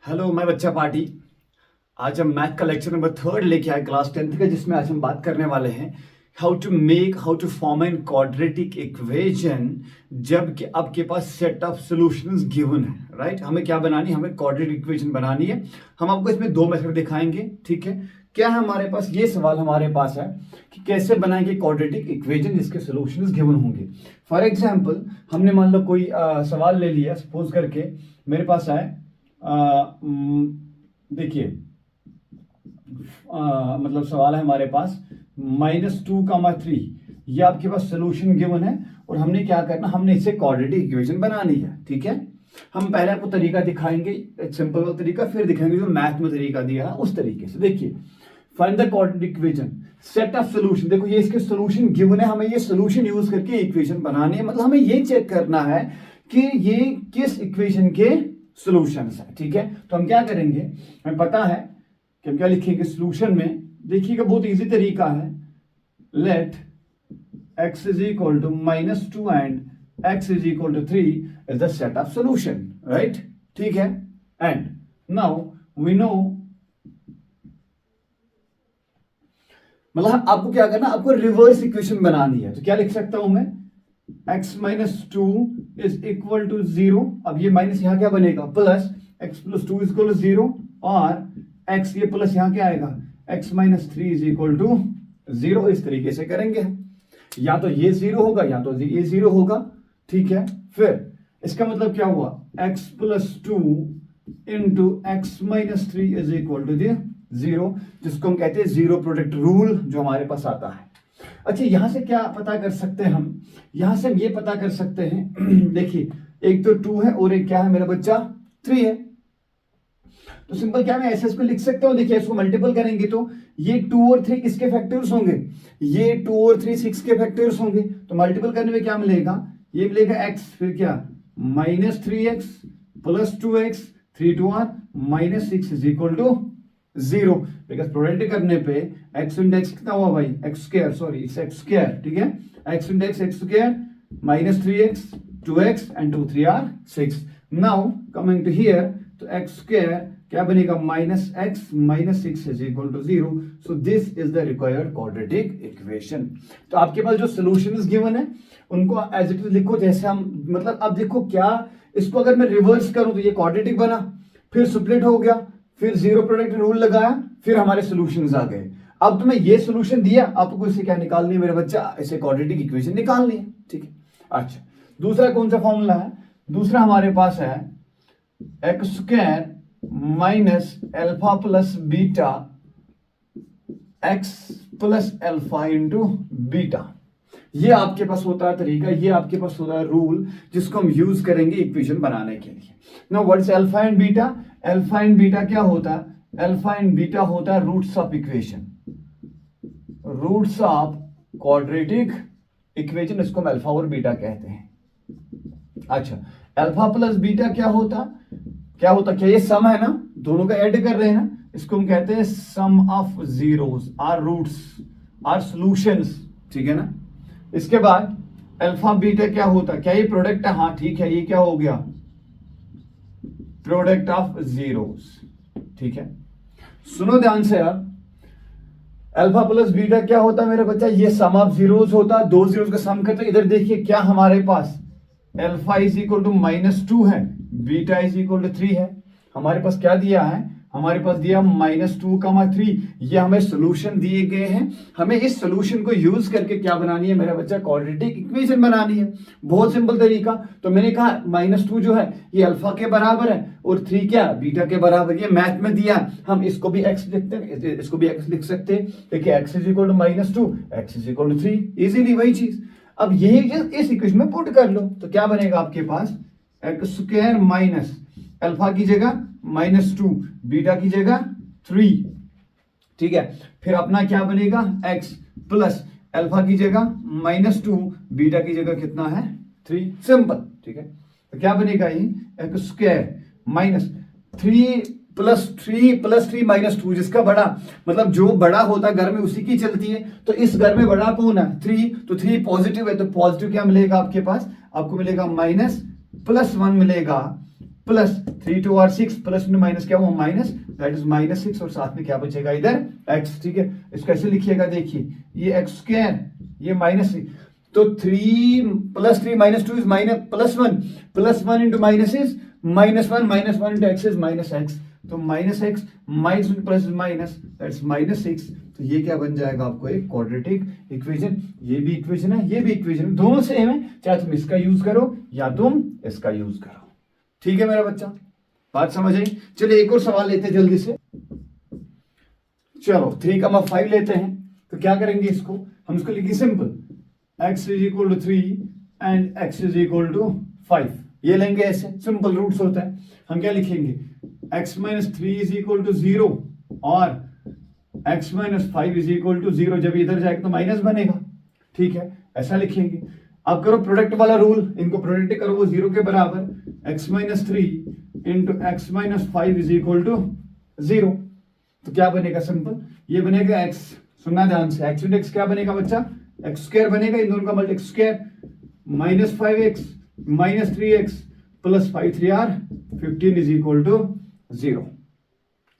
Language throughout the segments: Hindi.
हेलो, मैं बच्चा पार्टी। आज हम मैथ का लेक्चर नंबर 3 लेके आए क्लास 10th का, जिसमें आज हम बात करने वाले हैं how to form an quadratic equation जब आपके पास सेट ऑफ सॉल्यूशंस गिवन है। राइट, हमें क्या बनानी है? हमें क्वाड्रेटिक इक्वेशन बनानी है। हम आपको इसमें दो मेथड दिखाएंगे। ठीक है, क्या है हमारे पास? ये सवाल हमारे पास है कि कैसे बनाएंगे क्वाड्रेटिक इक्वेशन जिसके सॉल्यूशंस गिवन होंगे। फॉर एग्जांपल, हमने मान लो कोई सवाल ले लिया, सपोज करके मेरे पास आए, देखिए मतलब सवाल है हमारे पास -2, ये आपके पास सोल्यूशन गिवन है और हमने क्या करना, हमने इसे क्वाड्रेटिक इक्वेशन बनानी है। ठीक है, हम पहले आपको तरीका दिखाएंगे, एक सिंपल तरीका, फिर दिखाएंगे जो मैथ में तरीका दिया है उस तरीके से। देखिए, find the quadratic equation, set of solution. देखो, ये इसके सोल्यूशन गिवन है, हमें ये सोल्यूशन यूज करके इक्वेशन बनानी है। मतलब हमें ये चेक करना है कि ये किस इक्वेशन के सॉल्यूशंस है। ठीक है, तो हम क्या करेंगे, हमें पता है कि हम क्या लिखेंगे सॉल्यूशन में। देखिएगा, बहुत इजी तरीका है। Let x is equal to -2 and x is equal to 3 is the set of solution. Right, ठीक है, एंड नाउ वी नो, मतलब आपको क्या करना, आपको रिवर्स इक्वेशन बनानी है। तो क्या लिख सकता हूं मैं, x -2 इज इक्वल टू 0। अब ये माइनस यहां क्या बनेगा, plus x + 2 is equal to 0, और x ये प्लस यहां क्या आएगा, x - 3 इज इक्वल टू 0। इस तरीके से करेंगे, या तो ये 0 होगा या तो ये 0 होगा। ठीक है, फिर इसका मतलब क्या हुआ, x + 2 into x - 3 is equal to 0, जिसको हम कहते हैं जीरो प्रोडक्ट रूल, जो हमारे पास आता है। अच्छा, यहां से क्या पता कर सकते हैं हम, यहां से हम ये पता कर सकते हैं देखिए, एक तो 2 है और एक क्या है मेरा बच्चा, 3 है। तो सिंपल क्या, मैं ऐसे इसको लिख सकता हूं। देखिए, इसको मल्टीपल करेंगे तो ये 2 और 3 किसके फैक्टर्स होंगे, ये 2 और 3 6 के फैक्टर्स होंगे। तो मल्टीपल करने में क्या मिलेगा, ये मिलेगा x, फिर क्या -3x + 2x, 3 2 r -6 is equal to 0। Because product करने पे x इंटू x कितना हुआ भाई, x², सॉरी इट्स x²। ठीक है, x into x x², -3x 2x एंड 2 3 r 6। Now coming to here, तो x² क्या बनेगा, -x - 6 is equal to 0। So this is the required quadratic equation. तो आपके पास जो सॉल्यूशंस गिवन है उनको एज इट इज लिखो, जैसे हम, मतलब अब देखो क्या, इसको अगर मैं रिवर्स करूं तो ये क्वाड्रेटिक बना, फिर स्प्लिट हो गया, फिर जीरो प्रोडक्ट रूल लगाया, फिर हमारे सॉल्यूशंस आ गए। अब तुम्हें ये सॉल्यूशन दिया, आपको इसे क्या निकालनी है मेरे बच्चा, इसे क्वाड्रेटिक इक्वेशन निकालनी है। ठीक है, अच्छा, दूसरा कौन सा फॉर्मूला है, दूसरा हमारे पास है x² minus alpha plus beta x plus alpha into beta. ये आपके पास होता है तरीका, ये आपके पास होता है रूल, जिसको हम यूज करेंगे इक्वेशन बनाने के लिए। Now what is alpha and beta? Alpha and beta क्या होता है, अल्फा एंड बीटा होता है roots of equation, roots of quadratic equation, इसको हम अल्फा और बीटा कहते हैं। अच्छा, अल्फा प्लस बीटा क्या होता, क्या ये सम है ना, दोनों का ऐड कर रहे हैं ना, इसको हम कहते हैं sum of zeros, or roots, or solutions. ठीक है ना, इसके बाद अल्फा बीटा क्या होता है, क्या ये प्रोडक्ट है, हाँ ठीक है, ये क्या हो गया, प्रोडक्ट ऑफ जीरोस। ठीक है, सुनो ध्यान से यार, अल्फा प्लस बीटा क्या होता है मेरे बच्चा, ये सम ऑफ जीरोस होता है, दो जीरोस का सम करते हैं। इधर देखिए क्या हमारे पास, अल्फा इज इक्वल टू -2 है, बीटा इज इक्वल टू 3 है। हमारे पास क्या दिया है, हमारे पास दिया -2, 3, ये हमें सोल्यूशन दिए गए हैं। हमें इस सोल्यूशन को यूज करके क्या बनानी है मेरा बच्चा, क्वाड्रेटिक इक्वेशन बनानी है। बहुत सिंपल तरीका। तो मैंने कहा -2 जो है ये अल्फा के बराबर है और 3 क्या, बीटा के बराबर। ये मैथ में दिया, हम इसको भी x लिखते हैं, इसको भी x लिख सकते हैं। देखिए x is equal to -2, x is equal to 3, easily वही चीज। अब यही चीज इस इक्वेशन में पुट कर लो, तो क्या बनेगा आपके पास, x² माइनस अल्फा की जगह -2, बीटा की जगह 3। ठीक है, फिर अपना क्या बनेगा, x प्लस अल्फा की जगह -2, बीटा की जगह कितना है, 3। सिंपल। ठीक है, तो क्या बनेगा, ये x² माइनस 3 + 3 -2, जिसका बड़ा, मतलब जो बड़ा होता है घर में उसी की चलती है। तो इस घर में बड़ा कौन है, 3, तो 3 पॉजिटिव है, तो पॉजिटिव क्या मिलेगा आपके पास, आपको मिलेगा -+1 मिलेगा, प्लस 3 2 और 6 प्लस में माइनस क्या हुआ माइनस, दैट इज -6 और साथ में क्या बचेगा इधर x, ठीक है। इसको ऐसे लिखिएगा, देखिए ये x स्क्वायर ये -6, तो 3 + 3 -2 is +1, +1 into minus is -1 into x is -x, तो -x minus plus minus that's -6, तो ये क्या बन जाएगा आपको एक क्वाड्रेटिक इक्वेशन। ये भी इक्वेशन है, ये भी इक्वेशन है, दोनों सेम है, चाहे तुम इसका यूज करो या तुम इसका यूज करो। ठीक है मेरा बच्चा, बात समझ आई। चलिए एक और सवाल लेते हैं जल्दी से। चलो 3,5 लेते हैं, तो क्या करेंगे इसको, हम इसको लिखेंगे सिंपल, x = 3 एंड x = 5, ये लेंगे ऐसे, सिंपल रूट्स होता है। हम क्या लिखेंगे, x - 3 = 0 और x - 5 = 0, जब इधर जाएगा तो माइनस बनेगा, ठीक है, ऐसा लिखेंगे। अब करो प्रोडक्ट वाला रूल, इनको प्रोडक्ट करो वो 0 के बराबर, x - 3 इंटू x - 5 = 0, तो क्या बनेगा सिंपल, ये बनेगा x, सुनना ध्यान से, x इंटू x क्या बनेगा बच्चा, x स्क्वायर बनेगा, इन दोनों का multi x square, -5x - 3x plus 5 3 r 15 = 0,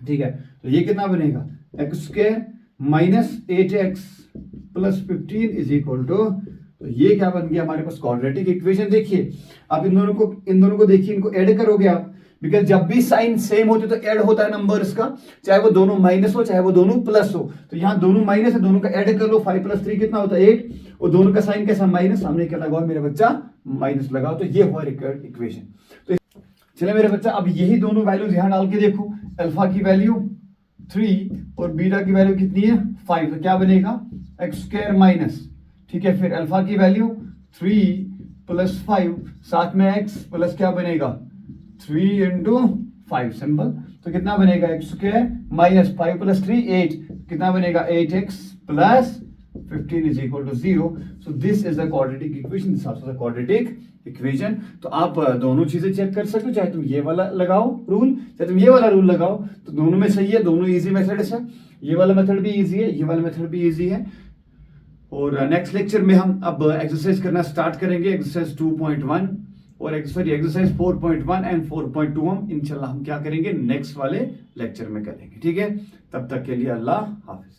ठीक है। तो ये कितना बनेगा, x स्क्वायर -8x प्लस 15 तो ये क्या बन गया हमारे पास क्वाड्रेटिक इक्वेशन। देखिए आप इन दोनों को देखिए, इनको ऐड करोगे आप, बिकॉज जब भी साइन सेम होते तो ऐड होता है नंबर्स का, चाहे वो दोनों माइनस हो चाहे वो दोनों प्लस हो, तो यहाँ दोनों माइनस है, दोनों का ऐड कर लो, 5 + 3 कितना होता है 8, और दोनों का साइन कैसा माइनस, सामने क्या लगाओ मेरे बच्चा माइनस लगाओ, तो ये हुआ इक्वेशन। तो चले मेरे बच्चा, अब यही दोनों वैल्यूज यहाँ डाल के देखो, अल्फा की वैल्यू 3 और बीटा की वैल्यू कितनी है 5, तो क्या बनेगा x स्क्वायर माइनस, ठीक है, फिर अल्फा की वैल्यू 3 + 5 साथ में x प्लस क्या बनेगा 3 × 5, सिंपल, तो कितना बनेगा x स्क्वायर -5 + 3 8, कितना बनेगा 8x plus 15 = 0, so this is the quadratic equation, this also the quadratic equation. तो आप दोनों चीजें चेक कर सकते हो, चाहे तुम ये वाला लगाओ रूल, चाहे तुम ये वाला रूल लगाओ, तो दोनों में सही है, दोनों इजी मेथड्स है, ये वाला मेथड भी इजी है, ये वाला मेथड भी इजी है। और नेक्स्ट लेक्चर में हम अब एक्सरसाइज करना स्टार्ट करेंगे, एक्सरसाइज 2.1 और एक्सरसाइज 4.1 एंड 4.2 हम इंशाल्लाह हम क्या करेंगे नेक्स्ट वाले लेक्चर में करेंगे, ठीक है। तब तक के लिए अल्लाह हाफिज।